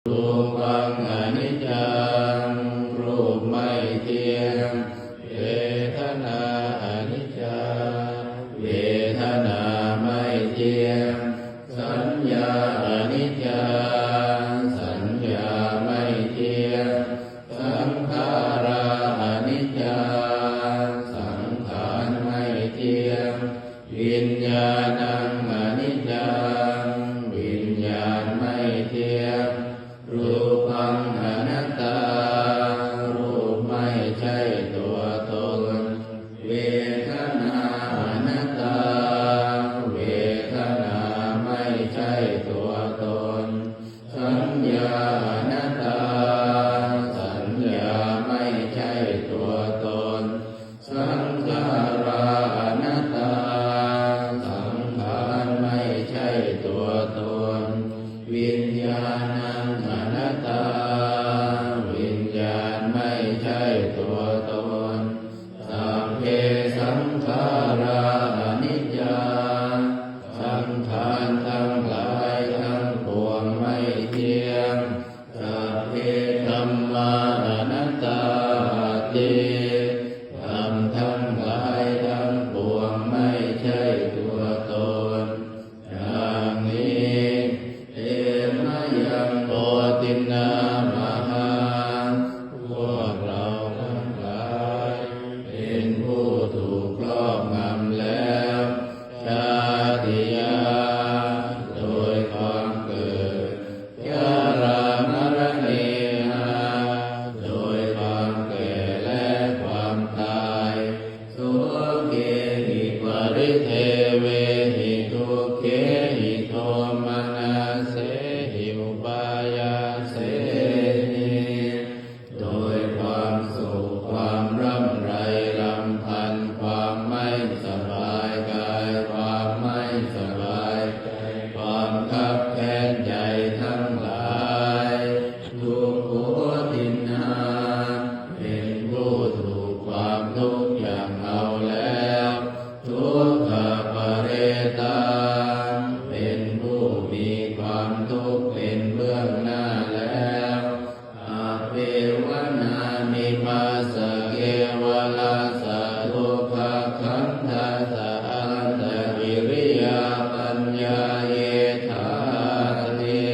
รูปังอนิจจังรูปไม่เที่ยงเวทนาอนิจจาเวทนาไม่เที่ยงสัญญาอนิจจาสัญญาไม่เที่ยงสังขาราอนิจจาสังขารไม่เที่ยงวิญญาณังอนิจจังวิญญาณไม่เที่ยงรูปังอนัตตารูปไม่ใช่ตัวตนเวทนาอนัตตาเวทนาไม่ใช่ตัวตนสัญญาอนัตตาสัญญาไม่ใช่ตัวตนสังขาราอนัตตาสังขารไม่ใช่ตัวตนวิญญาณังอนัตตาวิญญาณไม่ใช่ตัวตนสัพเพสังขาราอนิจจาสังขารทั้งหลายทั้งปวงไม่เที่ยงสัพเพธัมมาอนัตตาติธรรมทั้งหลายทั้งปวงไม่ใช่ตัวตนอย่างนี้เอมยังโตตินามหาพวกเราทั้งหลายเป็นผู้ถูกครอบงำแล้วชาติยาโดยความเกิดยารามรณะหาโดยความแก่และความตายโสเกหิปริเทเวหิทุกเขหิโทมนัสเสหิอุปายาเสหิโดยความสุขความร่ำไรรำพันความไม่สบายกายความไม่สบายใจความคับแค้นใจทั้งหลายทุกขตินนาเป็นผู้ถูกความทุกข์อย่างเอาแล้วทุกขปเรตาเป็นผู้มีความทุกข์เป็นเบื้องหน้าแล้วอาเปวนามิมาสเกวลาสะทุกขขันธาสะอันตกิริยาปัญญาเยธาติ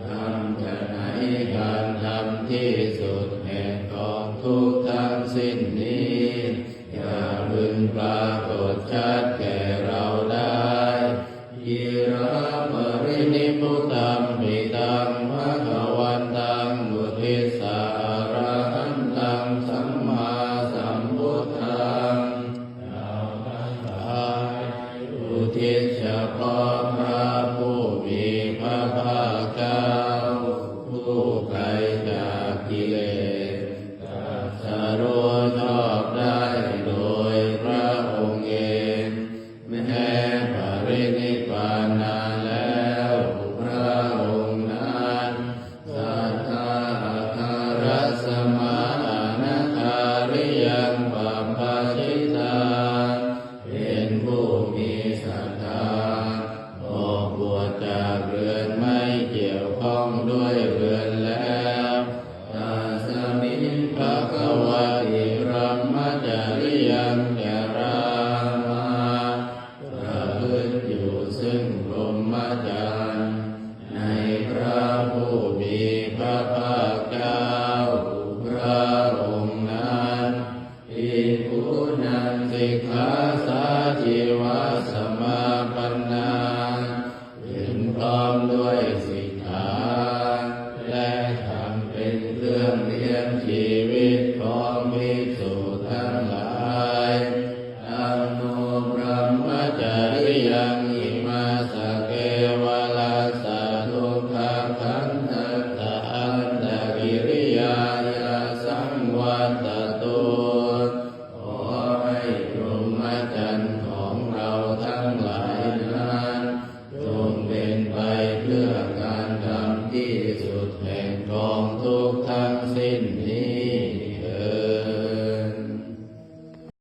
ทำจะไหนการทำที่สุดแห่งกองทุกข์ทั้งสิ้นนี้อย่าพึงปรากฏชัดแก่เราได้อิระปรินิพพุตัมปิตังภคะวันตังอุทิสสะอะระหันตังสัมมาสัมพุทธังเราทั้งหลายอุทิศเฉพาะพระผู้มีพระภาคเจ้าผู้ไกลจากกิเลสตรัสรู้ชอบได้โดยพระองค์เองแม้ปรินิพพานนานแล้วพระองค์นั้นสัทธาอัคคารสมานาคาริยังปัปปะชิตาเป็นผู้มีศรัทธาออกบวชจากเรือนไม่เกี่ยวข้องด้วยเรือนแล้วตัสมิงภะคะวะติรัมมจาริยังจารามาประพฤติอยู่ซึ่งพรหมจรรย์ในพระผู้มีพระภาคเจ้า